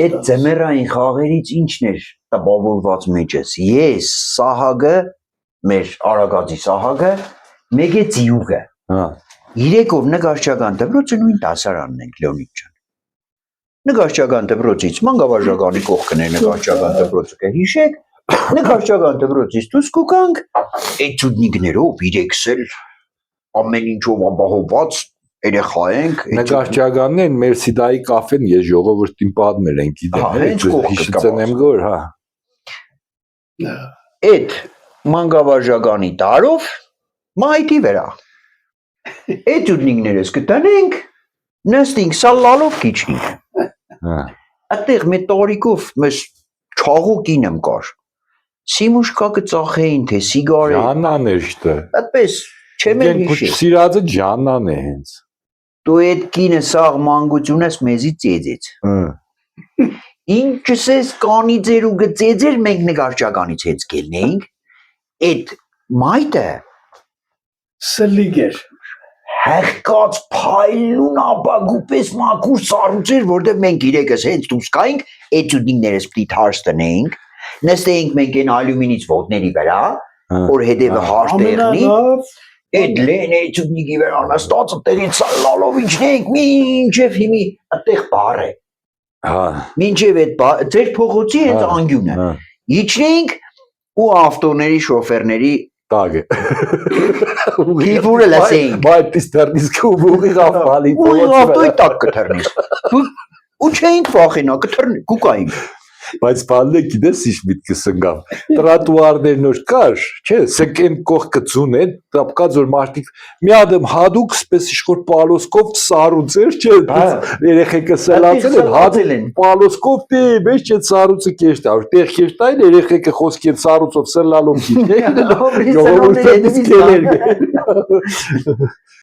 Այդ ձմեռային խաղերից ինչն էր տպավորված մեջս։ Ես, Սահագը, մեր Արագածի Սահագը, մեկ է Ձիուկը։ Երեքով նկարչական դպրոցը նույն դասարանն ենք Լեոնիդ ջան։ Նկարչական դպրոցից մանկավարժականի կողքն է նկարչական դպրոցը կհիշեք, նկարչական դպրոցից դուրս կուկանք, այդ ցուտնիկներով իրեքսել ամեն ինչով ապահովված երեխա ենք։ Նկարչականն են Մերսիդայի կաֆեն ես ժողովրդին պատմել են գիտեմ, հիշեցնեմ գոր, հա։ Այդ մանկավարժականի տարով մայթի վրա։ Այդ ցուտնիկներս կտանենք, նստենք սալալով քիչնիկ։ Այդտեղ մի տորիկով մեզ չաղուկին եմ կար։ Սիմուշկա կծախեին, թե սիգար է։ Ջանան էր շտը։ Այդպես չեմ էլ հիշի։ Սիրածը Ջանան է հենց։ Դու այդ կինը սաղ մանկությունս մեզի ծեծեց։ Ինչս ես կանի ձեր ու գծեծեր մենք նկարչականից հետ գելնեինք։ Այդ մայթը սլիգեր հեղկած փայլուն ապագուպես մաքուր սառուցեր, որտեղ մենք իրեկս հենց դուրս գայինք, այդ ցուտնիկներս պիտի թարս տնեինք, նստեինք մենք այն ալյումինից ոտների վրա, որ հետևը հարթ տեղնի, այդ լեների ցուտնիկի վրա նստած այդտեղից սալալով իջնեինք, մինչև հիմի այդտեղ բար է։ Մինչև այդ ձեր փողոցի հենց անկյունը։ Իջնեինք ու ավտոների շոֆերների տագը։ Գիվուրը լսեինք։ Բայց դեռնից կուբուղի գավալի։ Ու ավտոյի տակ կթռնես։ Ու չէինք վախենա, կթռնի, կուկայինք։ Բայց բանը գիտես ինչ միտքս ընկավ։ Տրատուարներն որ կար, չէ, սեկեն կողքը ծուն է, տապկած որ մարդիկ մի ադմ հադուկ սպես իշխոր պալոսկով սառուցեր, չէ, երեխեքը սելացել են, հադել են պալոսկով դե, մեջ չէ սառուցը կեշտ, որ տեղ կեշտային երեխեքը խոսքի են սառուցով սելալում գիտեք։